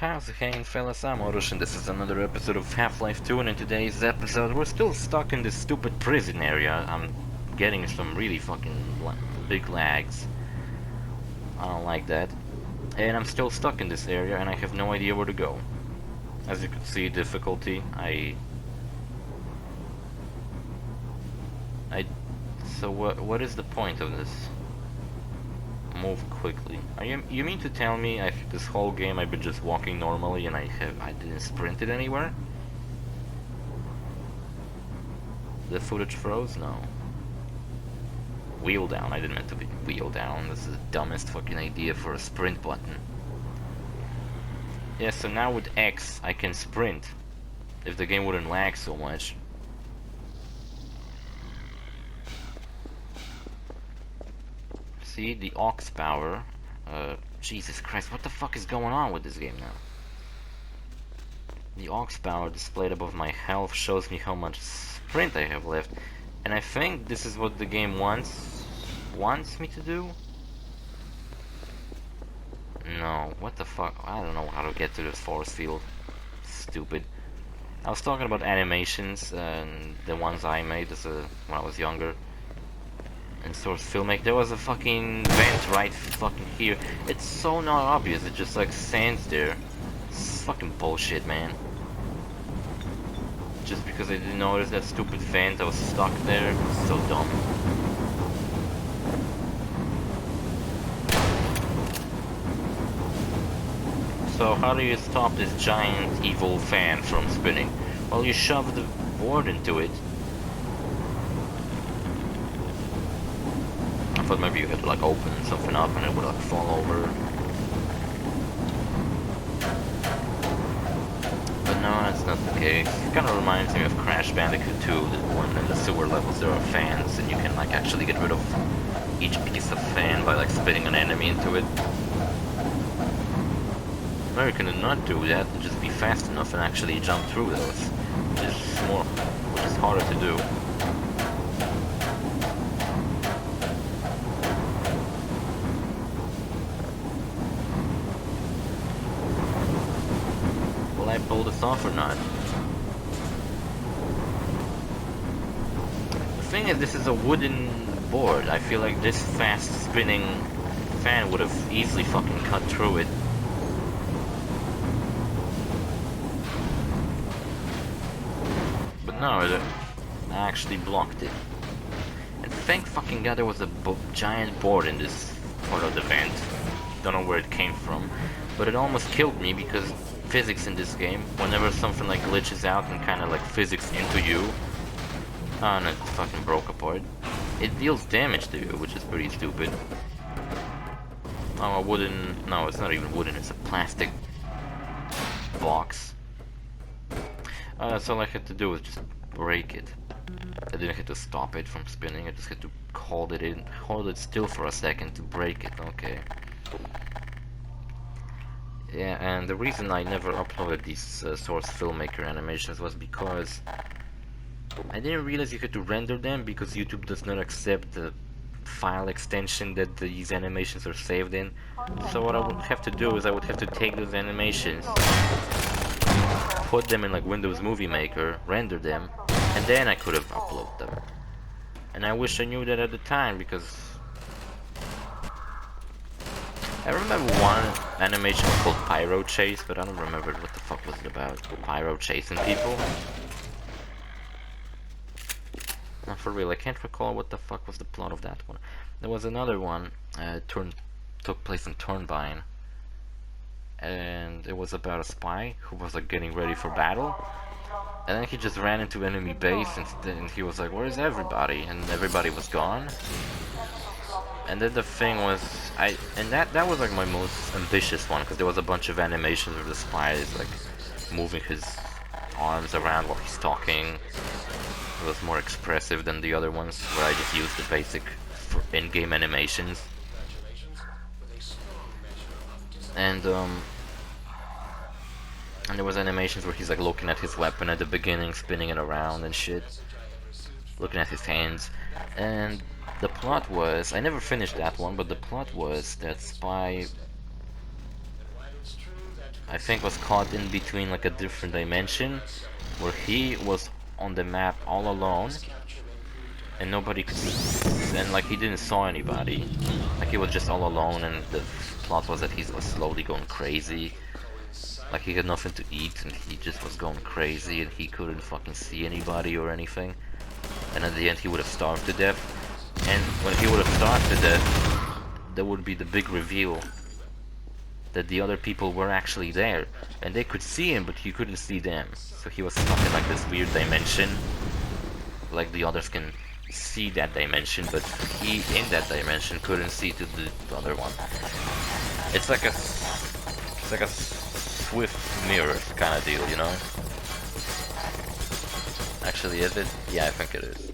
How's it hanging, fellas? I'm OrosZ and this is another episode of Half-Life 2, and in today's episode we're still stuck in this stupid prison area. I'm getting some really fucking big lags. I don't like that. And I'm still stuck in this area and I have no idea where to go. As you can see, difficulty, So what is the point of this? Move quickly. You mean to tell me this whole game I've been just walking normally and I didn't sprint it anywhere? The footage froze? No. Wheel down. I didn't mean to be wheel down. This is the dumbest fucking idea for a sprint button. Yeah, so now with X I can sprint. If the game wouldn't lag so much. See, the aux power. Jesus Christ, what the fuck is going on with this game now? The aux power displayed above my health shows me how much sprint I have left. And I think this is what the game wants me to do? No, what the fuck? I don't know how to get to this force field. Stupid. I was talking about animations and the ones I made when I was younger. In Source Filmmaker, there was a fucking vent right fucking here. It's so not obvious, it just like stands there. It's fucking bullshit, man. Just because I didn't notice that stupid vent, I was stuck there. It's so dumb. So how do you stop this giant evil fan from spinning? Well, you shove the board into it. I thought maybe you had to like open something up and it would like fall over. But no, that's not the case. It kind of reminds me of Crash Bandicoot 2, when in the sewer levels there are fans and you can like actually get rid of each piece of fan by like spitting an enemy into it. Or you can not do that and just be fast enough and actually jump through those, which is harder to do. I pull this off or not? The thing is, this is a wooden board. I feel like this fast spinning fan would have easily fucking cut through it. But no, it actually blocked it. And thank fucking god there was a giant board in this part of the vent. Don't know where it came from, but it almost killed me because physics in this game, whenever something like glitches out and kind of like physics into you, and it fucking broke apart, it deals damage to you, which is pretty stupid. Oh, a wooden, no, it's not even wooden, it's a plastic box. So all I had to do was just break it. I didn't have to stop it from spinning, I just had to hold it still for a second to break it. Okay. Yeah, and the reason I never uploaded these Source Filmmaker animations was because I didn't realize you had to render them because YouTube does not accept the file extension that these animations are saved in. So what I would have to do is I would have to take those animations, put them in like Windows Movie Maker, render them, and then I could have uploaded them. And I wish I knew that at the time because I remember one animation called Pyro Chase, but I don't remember what the fuck was it about. Pyro chasing people? Not for real, I can't recall what the fuck was the plot of that one. There was another one, took place in Turnbine, and it was about a spy who was like getting ready for battle, and then he just ran into enemy base and he was like, where's everybody? And everybody was gone. And then the thing was, that was like my most ambitious one, because there was a bunch of animations of the spy like moving his arms around while he's talking. It was more expressive than the other ones, where I just used the basic in-game animations. And there was animations where he's like looking at his weapon at the beginning, spinning it around and shit, looking at his hands. And the plot was, I never finished that one, but the plot was that Spy I think was caught in between like a different dimension where he was on the map all alone and nobody could and like he didn't saw anybody. Like he was just all alone and the plot was that he was slowly going crazy. Like he had nothing to eat and he just was going crazy and he couldn't fucking see anybody or anything. And at the end he would have starved to death. And when he would have starved to death, there would be the big reveal that the other people were actually there. And they could see him, but he couldn't see them. So he was stuck in like this weird dimension. Like the others can see that dimension, but he in that dimension couldn't see to the other one. It's like a swift mirror kind of deal, you know? Actually, is it? Yeah, I think it is.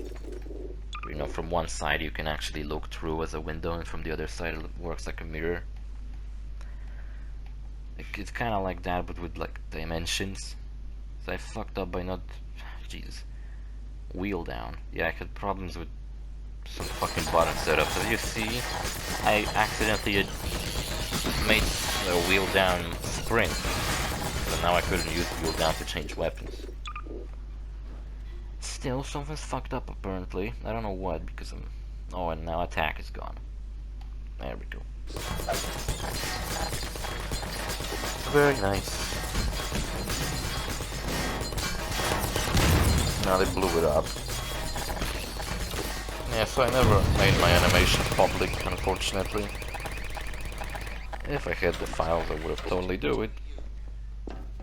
You know, from one side you can actually look through as a window, and from the other side it works like a mirror. It's kind of like that, but with like dimensions. So I fucked up by not, Jesus, wheel down. Yeah, I had problems with some fucking button setups. As you see, I accidentally made the wheel down sprint, so now I couldn't use wheel down to change weapons. Still, something's fucked up apparently. I don't know what, because I'm... Oh, and now attack is gone. There we go. Very nice. Now they blew it up. Yeah, so I never made my animation public, unfortunately. If I had the files, I would have totally do it.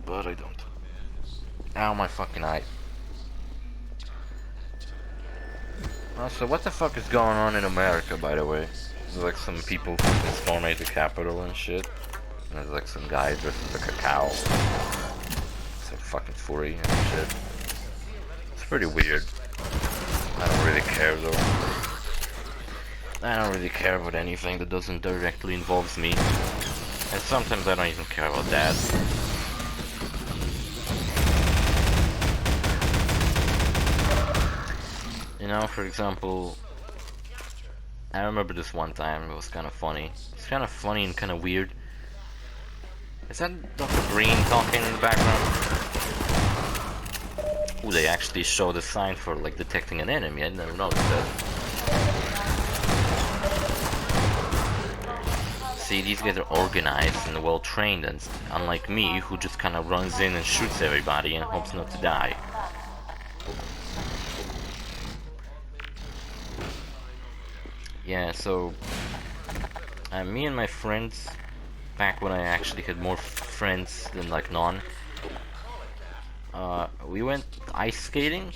But I don't. Ow, my fucking eye. So what the fuck is going on in America, by the way? There's like some people fucking storming the Capitol and shit. And there's like some guy dressed as like a cow. Some fucking furry and shit. It's pretty weird. I don't really care though. I don't really care about anything that doesn't directly involve me. And sometimes I don't even care about that. You know, for example, I remember this one time, it was kind of funny. It's kind of funny and kind of weird. Is that Dr. Green talking in the background? Ooh, they actually showed a sign for like detecting an enemy, I never noticed that. See, these guys are organized and well trained, and unlike me, who just kind of runs in and shoots everybody and hopes not to die. Yeah, so me and my friends, back when I actually had more friends than like none, we went ice skating,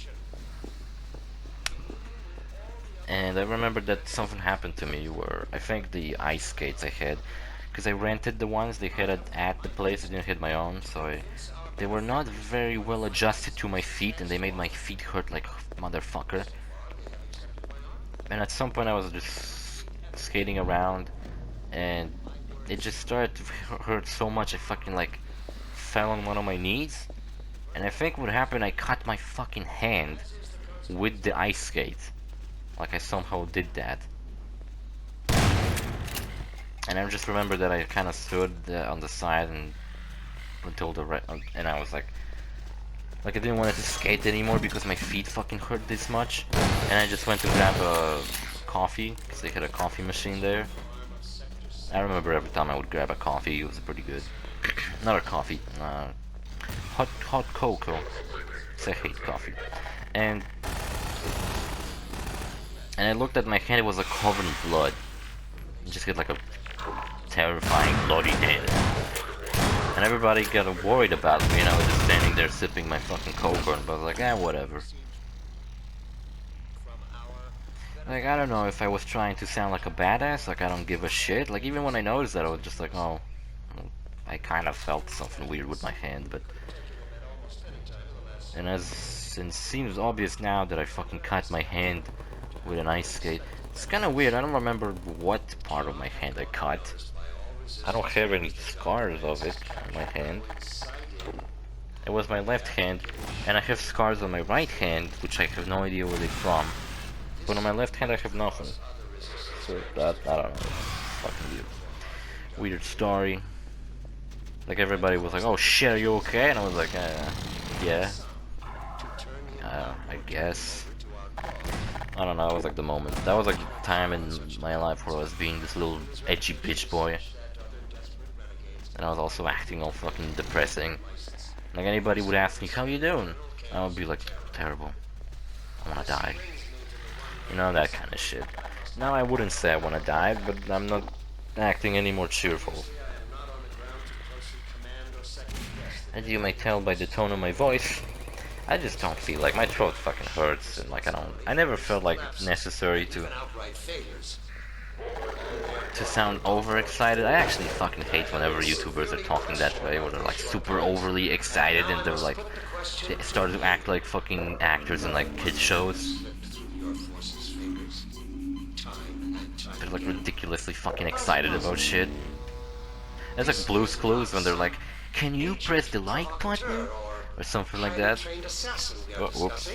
and I remember that something happened to me where I think the ice skates I had, because I rented the ones they had at the place, I didn't have my own, so they were not very well adjusted to my feet, and they made my feet hurt like motherfucker. And at some point I was just skating around and it just started to hurt so much I fucking like fell on one of my knees, and I think what happened, I cut my fucking hand with the ice skate. Like I somehow did that. And I just remember that I kind of stood on the side and until the and I was like I didn't want to skate anymore because my feet fucking hurt this much. And I just went to grab a coffee, because they had a coffee machine there. I remember every time I would grab a coffee, it was pretty good. Not a coffee, hot cocoa. Because I hate coffee. And I looked at my hand, it was like covered in blood. I just had like a terrifying bloody hand. And everybody got worried about me, and I was just standing there sipping my fucking cocoa, and I was like, whatever. Like, I don't know if I was trying to sound like a badass, like I don't give a shit. Like, even when I noticed that, I was just like, oh, I kind of felt something weird with my hand, but... And it seems obvious now that I fucking cut my hand with an ice skate. It's kind of weird, I don't remember what part of my hand I cut. I don't have any scars of it on my hand. It was my left hand, and I have scars on my right hand, which I have no idea where they're from. But on my left hand I have nothing. So that, I don't know, fucking weird. Weird story. Like everybody was like, "Oh shit, are you okay?" And I was like, "Yeah, I guess." I don't know. It was like the moment. That was like the time in my life where I was being this little edgy bitch boy, and I was also acting all fucking depressing. Like anybody would ask me, "How you doing?" I would be like, "Terrible. I wanna die." You know, that kind of shit. Now I wouldn't say I wanna die, but I'm not acting any more cheerful. As you may tell by the tone of my voice, I just don't feel like my throat fucking hurts, and like I never felt like it's necessary to sound overexcited. I actually fucking hate whenever YouTubers are talking that way, where they're like super overly excited and they're like, they start to act like fucking actors in like kids shows. They're like ridiculously fucking excited about shit. It's like Blue's Clues when they're like, "Can you press the like button?" Or something like that. Oh, whoops.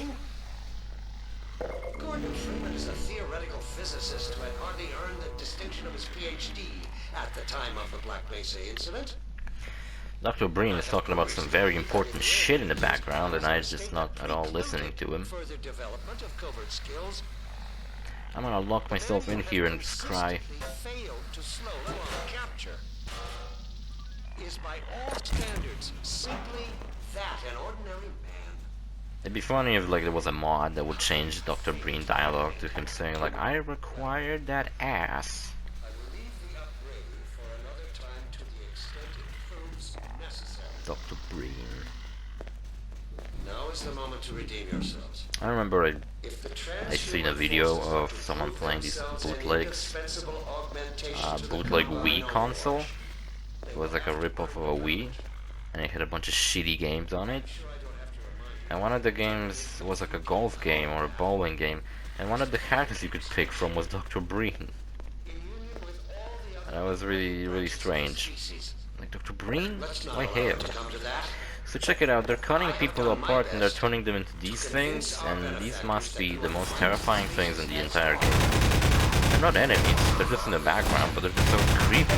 Gordon Freeman is a theoretical physicist who had hardly earned the distinction of his PhD at the time of the Black Mesa incident. Dr. Breen is talking about some very important shit in the background, and I'm just not at all listening to him. Further development of covert skills. I'm gonna lock myself in here and just cry. Failed to slow clone capture. Is by all standards simply that an ordinary man. It'd be funny if like there was a mod that would change Dr. Breen dialogue to him saying like, "I required that ass." I will leave the upgrade for another time to the extent it proves necessary. Dr. Breen. Now is the moment to redeem yourselves. I remember If the I seen a video of someone playing these bootlegs, bootleg Wii console. It was like a rip-off of a Wii, and it had a bunch of shitty games on it. And one of the games was like a golf game or a bowling game, and one of the characters you could pick from was Dr. Breen. And that was really, really strange. Like, Dr. Breen? Why him? So check it out, they're cutting people apart and they're turning them into these things, and these must be the most terrifying things in the entire game. They're not enemies, they're just in the background, but they're just so creepy.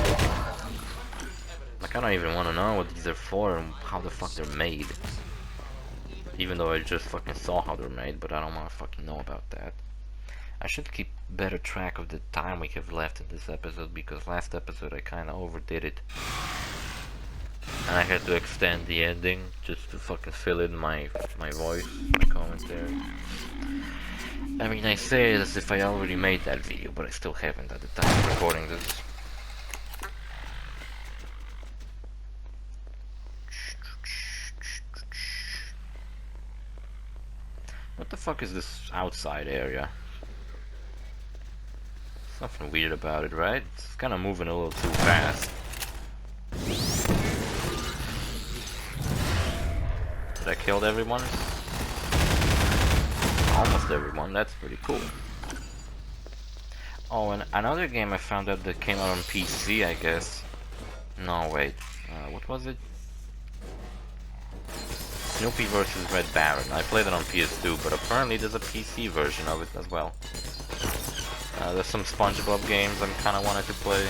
Like, I don't even want to know what these are for and how the fuck they're made. Even though I just fucking saw how they're made, but I don't want to fucking know about that. I should keep better track of the time we have left in this episode, because last episode I kinda overdid it. And I had to extend the ending just to fucking fill in my voice, my commentary. I mean, I say it as if I already made that video, but I still haven't at the time of recording this. What the fuck is this outside area? Something weird about it, right? It's kinda moving a little too fast. Did I kill everyone? Almost everyone, that's pretty cool. Oh, and another game I found out that came out on PC, I guess. No, wait. What was it? Snoopy vs. Red Baron. I played it on PS2, but apparently there's a PC version of it as well. There's some SpongeBob games I'm kinda wanted to play,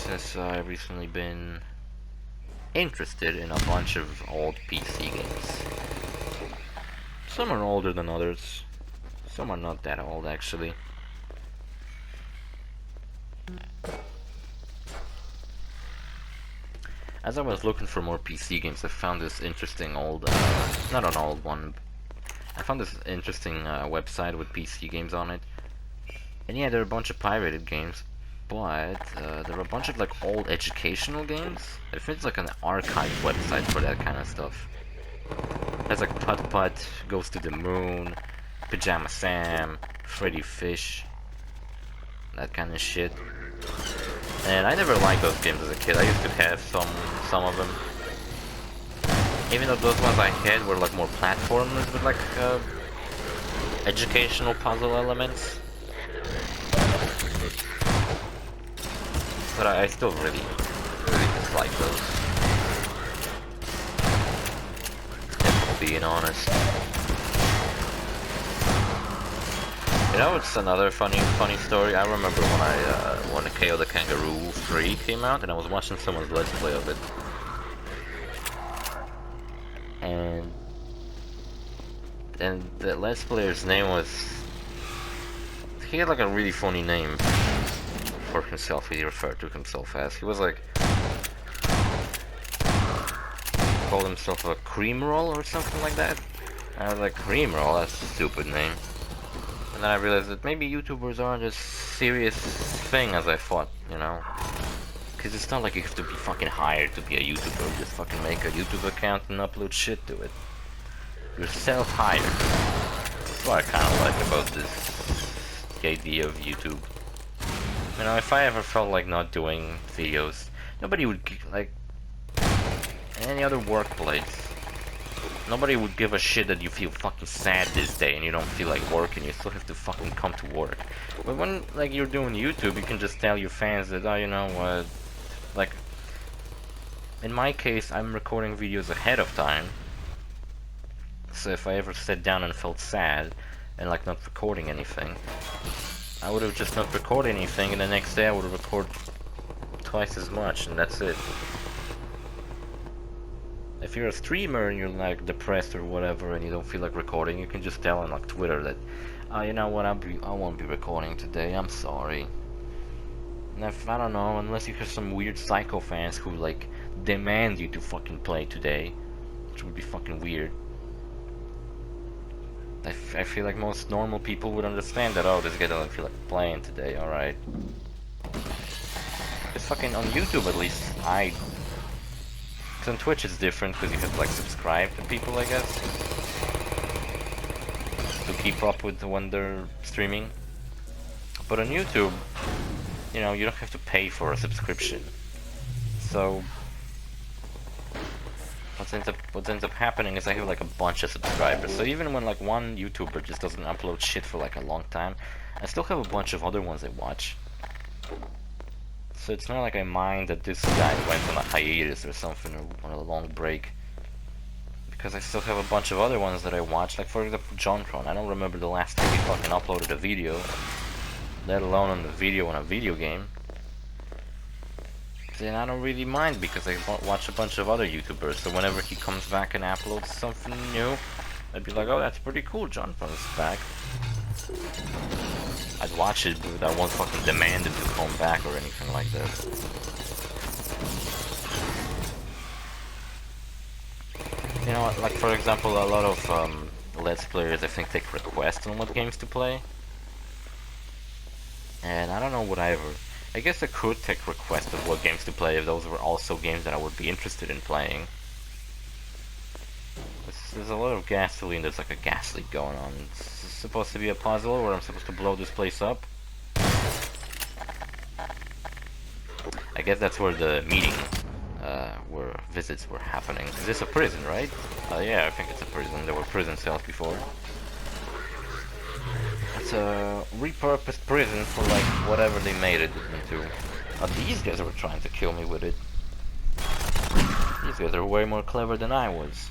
since I've recently been interested in a bunch of old PC games. Some are older than others. Some are not that old, actually. As I was looking for more PC games, I found this interesting old, not an old one, I found this interesting website with PC games on it. And yeah, there are a bunch of pirated games, but there are a bunch of like old educational games. I think it's like an archive website for that kind of stuff. There's like Putt Putt, Goes to the Moon, Pajama Sam, Freddy Fish, that kind of shit. And I never liked those games as a kid. I used to have some of them. Even though those ones I had were like more platformers with like educational puzzle elements. But I still really dislike those. If I'm being honest. You know, it's another funny story. I remember when I KO the Kangaroo 3 came out, and I was watching someone's Let's Play of it. And the Let's Player's name was... He had like a really funny name for himself, he referred to himself as. He was like... called himself a cream roll or something like that. I was like, cream roll? That's a stupid name. And then I realized that maybe YouTubers aren't as serious thing as I thought, you know? Because it's not like you have to be fucking hired to be a YouTuber. You just fucking make a YouTube account and upload shit to it. You're self-hired. That's what I kind of like about this, the idea of YouTube. You know, if I ever felt like not doing videos, nobody would, like, in any other workplace, nobody would give a shit that you feel fucking sad this day and you don't feel like working. You still have to fucking come to work. But when, like, you're doing YouTube, you can just tell your fans that, oh, you know what, like, in my case, I'm recording videos ahead of time. So if I ever sat down and felt sad and like not recording anything, I would have just not recorded anything, and the next day I would record twice as much, and that's it. If you're a streamer and you're like depressed or whatever and you don't feel like recording, you can just tell on like Twitter that, oh, you know what, I won't be recording today, I'm sorry. And if, I don't know, unless you have some weird psycho fans who like demand you to fucking play today, which would be fucking weird. I feel like most normal people would understand that, oh, this guy doesn't feel like playing today, alright. It's fucking on YouTube at least, on Twitch it's different because you have to like subscribe to people, I guess, to keep up with when they're streaming. But on YouTube, you know, you don't have to pay for a subscription. So what ends up happening is I have like a bunch of subscribers. So even when like one YouTuber just doesn't upload shit for like a long time, I still have a bunch of other ones I watch. So it's not like I mind that this guy went on a hiatus or something, or on a long break. Because I still have a bunch of other ones that I watch, like for example JonTron. I don't remember the last time he fucking uploaded a video, let alone on the video on a video game. Then I don't really mind because I watch a bunch of other YouTubers, so whenever he comes back and uploads something new, I'd be like, oh, that's pretty cool, JonTron's back. I'd watch it, but I won't fucking demand him to come back or anything like that. You know, like for example, a lot of Let's Players I think take requests on what games to play. And I don't know what I guess I could take requests of what games to play if those were also games that I would be interested in playing. There's a lot of gasoline, there's like a gas leak going on. It's supposed to be a puzzle where I'm supposed to blow this place up. I guess that's where the meeting, where visits were happening. Is this a prison, right? Yeah, I think it's a prison. There were prison cells before. It's a repurposed prison for like whatever they made it into. These guys were trying to kill me with it. These guys are way more clever than I was.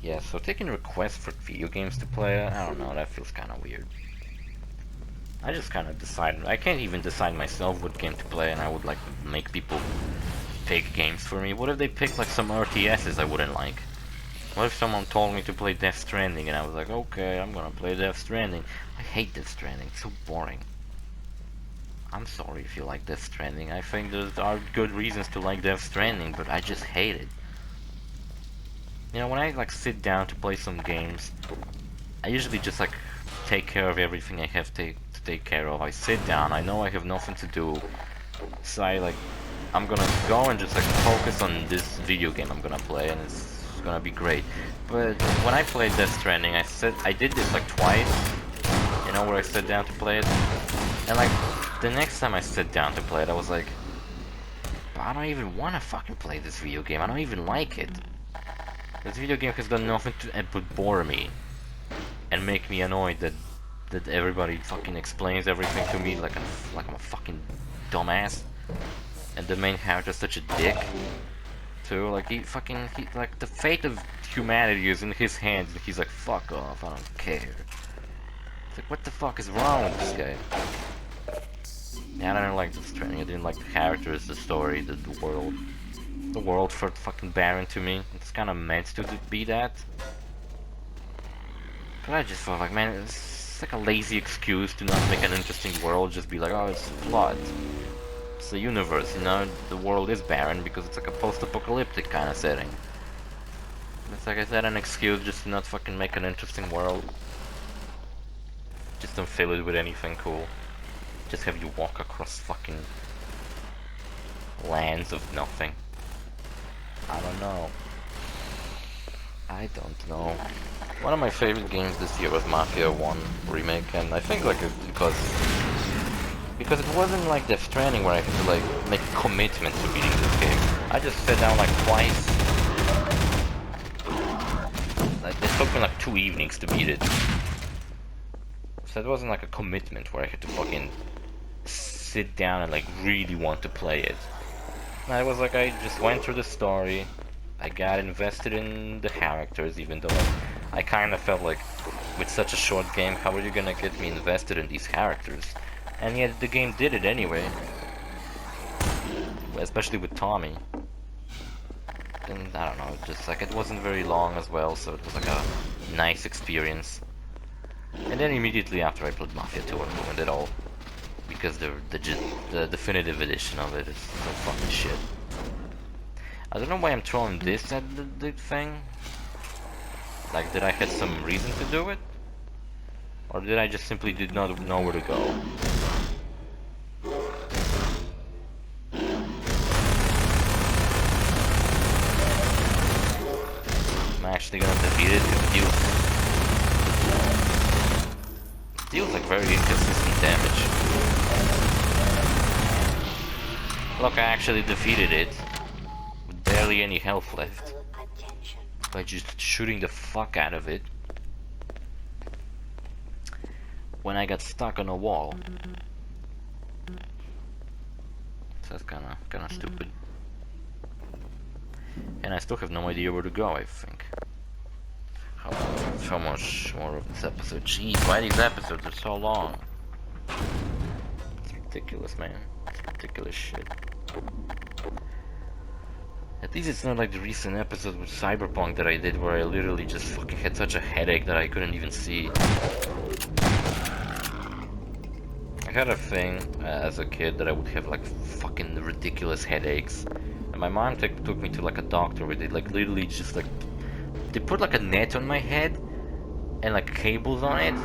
Yeah, so taking requests for video games to play, I don't know, that feels kind of weird. I just kind of decide, I can't even decide myself what game to play, and I would like make people pick games for me. What if they picked like some RTSs I wouldn't like? What if someone told me to play Death Stranding and I was like, okay, I'm gonna play Death Stranding. I hate Death Stranding, it's so boring. I'm sorry if you like Death Stranding. I think there are good reasons to like Death Stranding, but I just hate it. You know, when I like sit down to play some games, I usually just like take care of everything I have to take care of. I sit down, I know I have nothing to do, so I'm gonna go and just like focus on this video game I'm gonna play, and it's gonna be great. But when I played Death Stranding, I did this like twice, you know, where I sat down to play it, and like the next time I sat down to play it, I was like, I don't even want to fucking play this video game. I don't even like it. This video game has done nothing to but bore me and make me annoyed that everybody fucking explains everything to me like I'm a fucking dumbass, and the main character's such a dick too. Like he like the fate of humanity is in his hands, and he's like, fuck off, I don't care. It's like, what the fuck is wrong with this guy? Yeah, I didn't like this training. I didn't like the characters, the story, the world. The world felt fucking barren to me. It's kind of meant to be that. But I just felt like, man, it's like a lazy excuse to not make an interesting world. Just be like, oh, it's flawed. It's the universe, you know? The world is barren because it's like a post-apocalyptic kind of setting. It's like I said, an excuse just to not fucking make an interesting world. Just don't fill it with anything cool. Just have you walk across fucking lands of nothing. I don't know. I don't know. One of my favorite games this year was Mafia 1 Remake, and I think like because it wasn't like Death Stranding where I had to like make a commitment to beating this game. I just sat down like twice. Like it took me like 2 evenings to beat it. So it wasn't like a commitment where I had to fucking sit down and like really want to play it. I was like, I just went through the story. I got invested in the characters, even though I kind of felt like with such a short game, how are you gonna get me invested in these characters? And yet the game did it anyway. Especially with Tommy. And I don't know, just like it wasn't very long as well, so it was like a nice experience. And then immediately after I played Mafia 2, I ruined it all. Because the definitive edition of it is so fucking shit. I don't know why I'm throwing this at the thing. Like, did I have some reason to do it? Or did I just simply did not know where to go? I'm actually gonna defeat it because it deals like very inconsistent damage. Look, I actually defeated it with barely any health left by just shooting the fuck out of it when I got stuck on a wall. So that's kinda stupid. And I still have no idea where to go, I think. How much more of this episode? Jeez, why these episodes are so long? It's ridiculous, man. It's ridiculous shit. At least it's not like the recent episode with Cyberpunk that I did where I literally just fucking had such a headache that I couldn't even see. I had a thing as a kid that I would have like fucking ridiculous headaches. And my mom took me to like a doctor where they like literally just like... They put like a net on my head and like cables on it.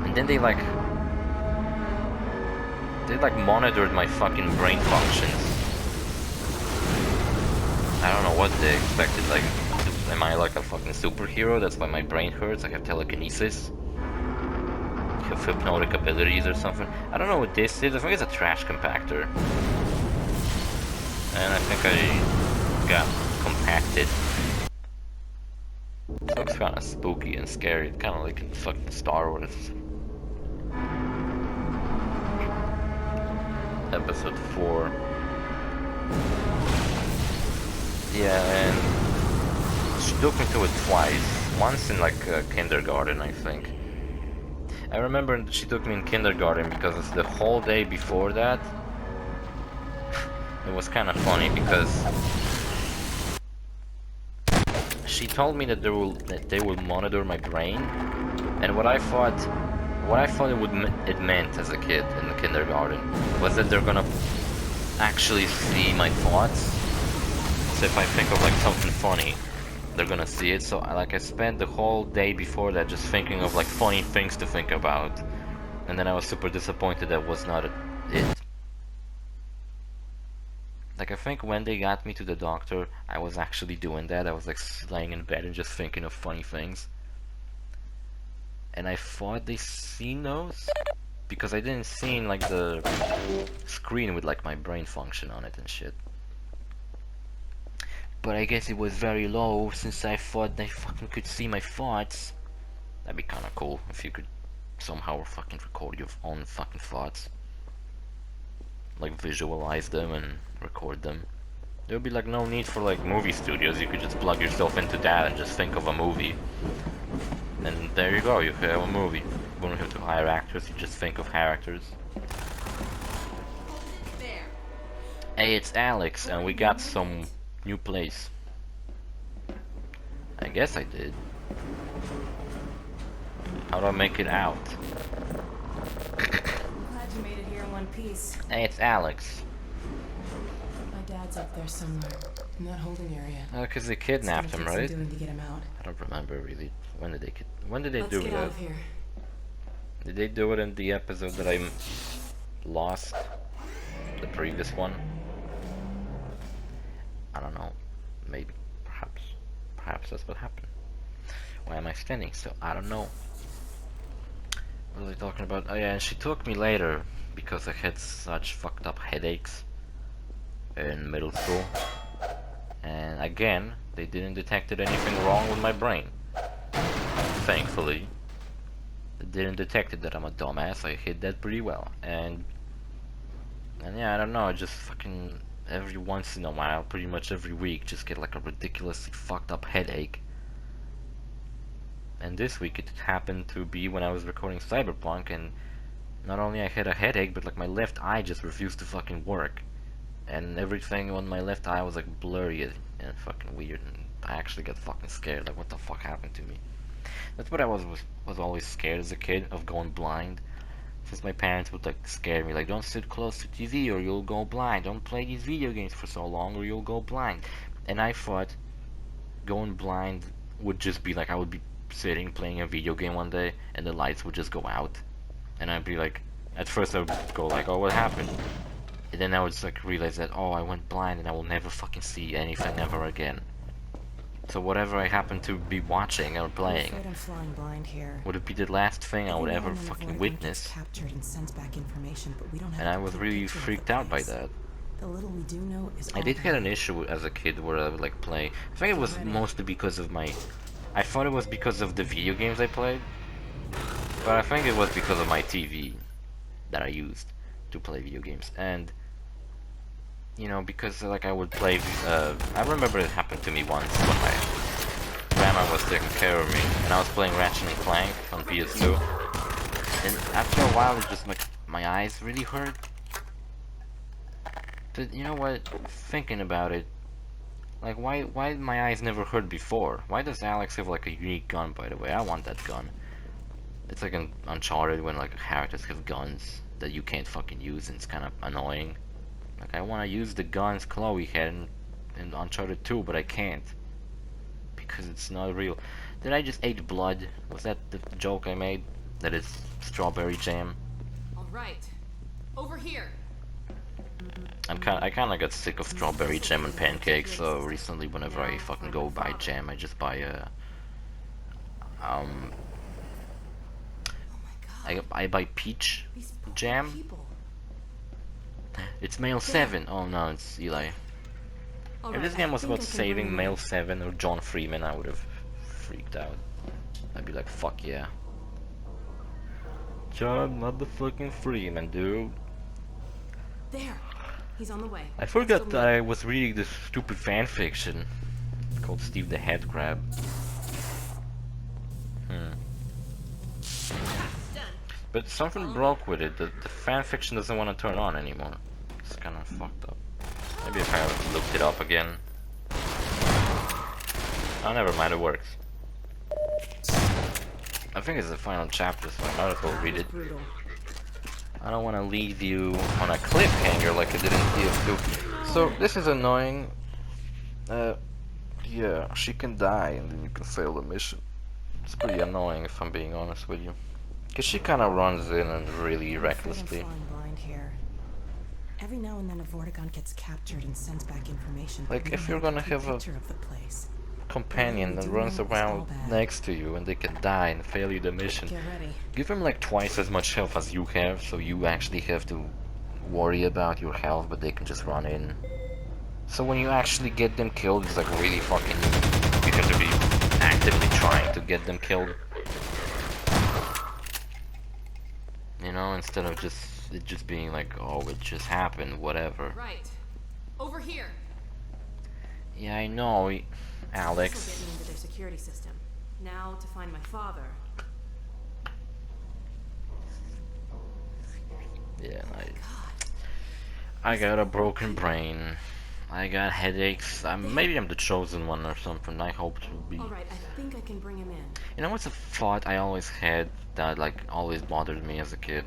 And then they like monitored my fucking brain functions. I don't know what they expected, like, am I like a fucking superhero? That's why my brain hurts, I have telekinesis. I have hypnotic abilities or something. I don't know what this is, I think it's a trash compactor. And I think I got compacted. It looks kinda spooky and scary, kinda like in fucking Star Wars. Episode 4. Yeah, and she took me to it twice. Once in like kindergarten, I think. I remember she took me in kindergarten because the whole day before that, it was kind of funny because she told me that they will monitor my brain, and what I thought it meant as a kid in the kindergarten was that they're gonna actually see my thoughts. So if I think of like something funny, they're gonna see it. So I spent the whole day before that just thinking of like funny things to think about, and then I was super disappointed that was not it. Like I think when they got me to the doctor, I was actually doing that. I was like laying in bed and just thinking of funny things. And I thought they seen those because I didn't see like the screen with like my brain function on it and shit. But I guess it was very low since I thought they fucking could see my thoughts. That'd be kinda cool if you could somehow fucking record your own fucking thoughts. Like visualize them and record them. There would be like no need for like movie studios, you could just plug yourself into that and just think of a movie. And there you go, you have a movie. when we have to hire actors, you just think of characters. There. Hey, it's Alyx, and we got some new place. I guess I did. How do I make it out? I'm glad you made it here in one piece. Hey, it's Alyx. My dad's up there somewhere, in that holding area. Cause they kidnapped him, right? Doing to get him out. I don't remember really. When did they Let's do get that? out of here. Did they do it in the episode that I lost? The previous one? I don't know. Maybe. Perhaps. Perhaps that's what happened. Why am I standing? So I don't know. What was I talking about? Oh yeah, and she took me later because I had such fucked up headaches in middle school. And again, they didn't detect anything wrong with my brain. Thankfully. They didn't detect that I'm a dumbass. I hid that pretty well. And yeah, I don't know, I just fucking every once in a while, pretty much every week, just get like a ridiculously fucked up headache. And this week it happened to be when I was recording Cyberpunk, and not only I had a headache, but like my left eye just refused to fucking work. And everything on my left eye was like blurry and fucking weird, and I actually got fucking scared, like what the fuck happened to me? That's what I was always scared as a kid, of going blind. Since my parents would like scare me, like don't sit close to TV or you'll go blind, don't play these video games for so long or you'll go blind. And I thought going blind would just be like I would be sitting playing a video game one day and the lights would just go out, and I'd be like, at first I would go like, oh, what happened? And then I would just like realize that, oh, I went blind and I will never fucking see anything ever again. So whatever I happen to be watching or playing, I'm flying blind here. would it be the last thing I would ever fucking witness? Captured and sends back information, but we don't have And I was really freaked out by that. The little we do know is I did get an issue as a kid where I would like play. I think it was mostly because of my. I thought it was because of the video games I played, but I think it was because of my TV that I used to play video games. And you know, because like I would play. I remember it happened to me once when my grandma was taking care of me, and I was playing Ratchet and Clank on PS2. And after a while, it just like my eyes really hurt. But you know what? Thinking about it, like why my eyes never hurt before? Why does Alyx have like a unique gun? By the way, I want that gun. It's like in Uncharted when like characters have guns that you can't fucking use, and it's kind of annoying. Like I want to use the guns Chloe had in Uncharted 2, but I can't because it's not real. Did I just eat blood? Was that the joke I made? That it's strawberry jam? All right, over here. I kind of got sick of strawberry jam and pancakes. So recently, whenever I fucking go buy jam, I just buy I buy peach jam. It's male 7. Oh no, it's Eli. If this game was about saving male 7 or John Freeman, I would have freaked out. I'd be like, fuck yeah. John motherfucking Freeman, dude. There. He's on the way. I forgot that I was reading this stupid fanfiction called Steve the Headcrab. But something broke with it. The fanfiction doesn't want to turn on anymore. It's kind of fucked up. Maybe if I looked it up again. Oh, never mind, it works. I think it's the final chapter, so I might as well read it. I don't want to leave you on a cliffhanger like I did in PS2. So, this is annoying. Yeah, she can die and then you can fail the mission. It's pretty annoying if I'm being honest with you. Because she kind of runs in and really recklessly. Every now and then a Vortigaunt gets captured and sends back information. Like, if you're gonna have a companion that runs around next to you and they can die and fail you the mission, give them like twice as much health as you have, so you actually have to worry about your health, but they can just run in. So when you actually get them killed, it's like really fucking... you have to be actively trying to get them killed. You know, instead of it just being like, oh, it just happened, whatever. Right. Over here. Yeah, I know, Alyx. This will get me into their security system. Now to find my father. I got a broken brain. I got headaches. Maybe I'm the chosen one or something. I hope to be. All right, I think I can bring him in. You know what's a thought I always had that like always bothered me as a kid?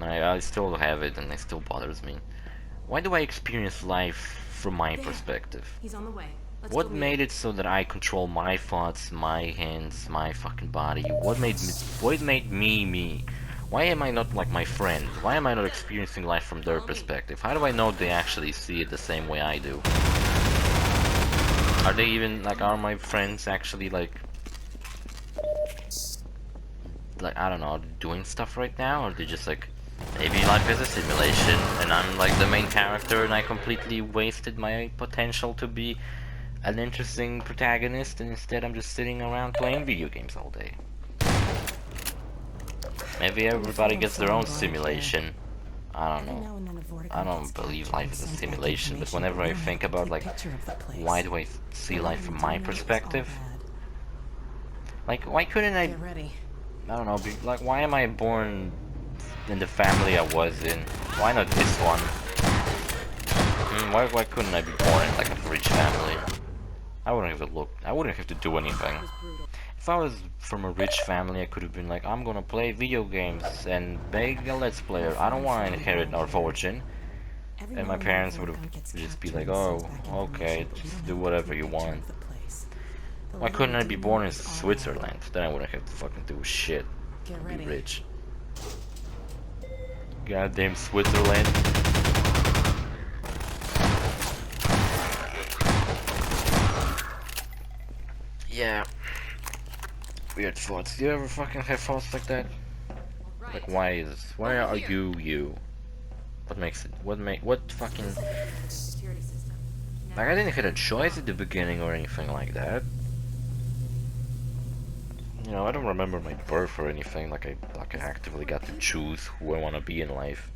I still have it and it still bothers me. Why do I experience life from my There. perspective? He's on the way. Let's What go meet made him. it so that I control my thoughts, my hands, my fucking body? What made me me? Why am I not like my friends? Why am I not experiencing life from their Follow me. perspective? How do I know they actually see it the same way I do? Are they even like are my friends actually like I don't know, doing stuff right now, or they just like maybe life is a simulation and I'm like the main character and I completely wasted my potential to be an interesting protagonist and instead I'm just sitting around playing video games all day. Maybe everybody gets their own simulation. I don't know. I don't believe life is a simulation, but whenever I think about like why do I see life from my perspective? Like why couldn't I Get ready. I don't know, like why am I born in the family I was in? Why not this one? Why couldn't I be born in like a rich family? I wouldn't have looked. I wouldn't have to do anything. If I was from a rich family, I could have been like, I'm gonna play video games and be a let's player. I don't want to inherit our fortune. And my parents would have just be like, oh, okay, just do whatever you want. Why couldn't I be born in Switzerland? Then I wouldn't have to fucking do shit. Get Be ready. rich. Goddamn Switzerland. Yeah. Weird thoughts. Do you ever fucking have thoughts like that? Like why are you you? What makes it what fucking Security system. like I didn't have a choice at the beginning or anything like that. You know, I don't remember my birth or anything like I actively got to choose who I wanna be in life.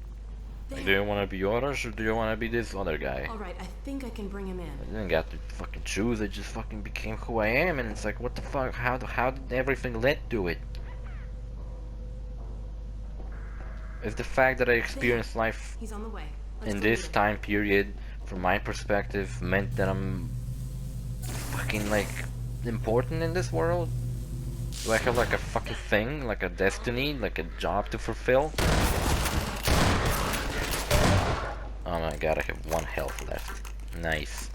Like, do you wanna be OrosZ or do you wanna be this other guy? All right, I think I can bring him in. I didn't get to fucking choose, I just fucking became who I am and it's like what the fuck, how did everything lead to it? If the fact that I experienced life He's on the way. Let's in go meet this him. time period, from my perspective, meant that I'm fucking like important in this world? Do I have like a fucking thing, like a destiny, like a job to fulfill? Oh my god, I have 1 health left. Nice.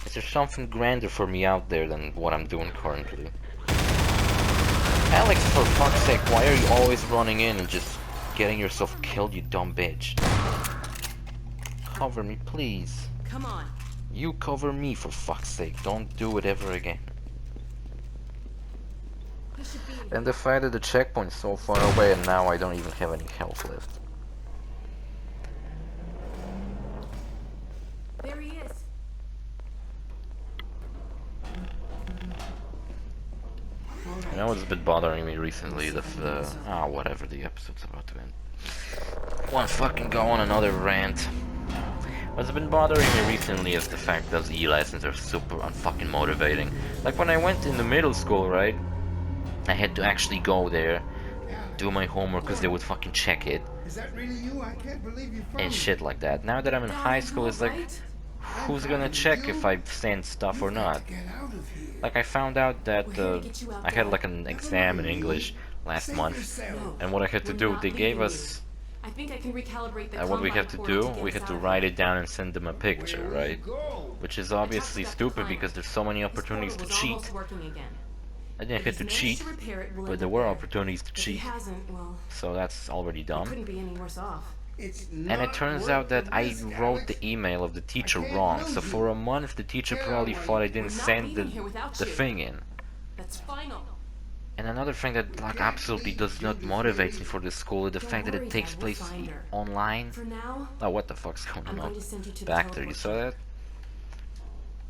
Is there something grander for me out there than what I'm doing currently? Alyx, for fuck's sake, why are you always running in and just getting yourself killed, you dumb bitch? Cover me, please. Come on. You cover me, for fuck's sake. Don't do it ever again. He should be in. And the fact that the checkpoint's so far away and now I don't even have any health left. There he is. You know what's been bothering me recently? Whatever, the episode's about to end. One fucking go on another rant. What's been bothering me recently is the fact that E lessons are super unfucking motivating. Like when I went into middle school, right? I had to actually go there, do my homework because they would fucking check it. Is that really you? I can't believe you found And shit like that. Now that I'm in high school, it's like, who's gonna check if I send stuff or not? Get out of here. Like I found out that I had like an exam in English last Save month, yourself. and what I had to do, they gave us I think I can recalibrate the what we combine have to portal do, get we us had to out. write it down and send them a picture, Where will right? you go? Which is obviously stupid because there's so many His opportunities to portal was cheat. almost working again. I didn't If get he's to managed cheat, to repair it, we'll but end there up were there. opportunities to If he cheat, hasn't, well, so that's already we dumb. couldn't be any worse off. It's And not it turns worth out that the I risk, wrote the Alyx. email of the teacher can't wrong, lose so you. for a month the teacher Get probably away. thought I didn't We're not send leaving here without the you. thing in. That's final. And another thing that like absolutely does not motivate me for this school is the Don't fact that worry, it takes Dad, we'll place find her. online. For now, Oh, what the fuck's going I'm on going to send you to the back there? You teleport saw that?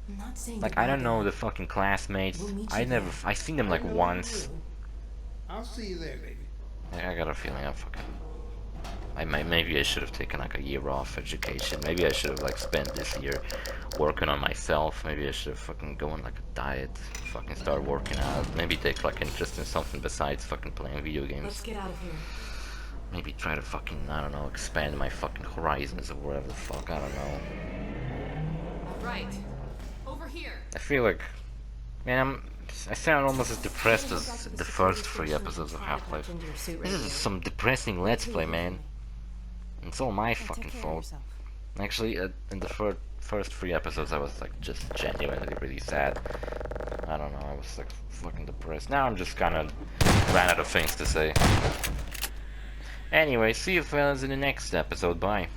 I'm not saying Like I goodbye, don't know Dad. the fucking classmates. We'll meet I you never, there. I seen them like I know once. you. I'll see you there, baby. I got a feeling I'm fucking. Maybe I should have taken like a year off education. Maybe I should have like spent this year working on myself. Maybe I should have fucking go on like a diet, fucking start working out. Maybe take like interest in something besides fucking playing video Let's games. get out of here. maybe try to fucking, I don't know, expand my fucking horizons or whatever the fuck, I don't know. Right. Over here. I feel like, man, I sound almost as depressed as the first 3 episodes of Half-Life. This is some depressing Let's Play, man. It's all my fucking fault. Actually, in the first 3 episodes, I was like just genuinely really sad. I don't know, I was like fucking depressed. Now I'm just kind of ran out of things to say. Anyway, see you fellas in the next episode. Bye.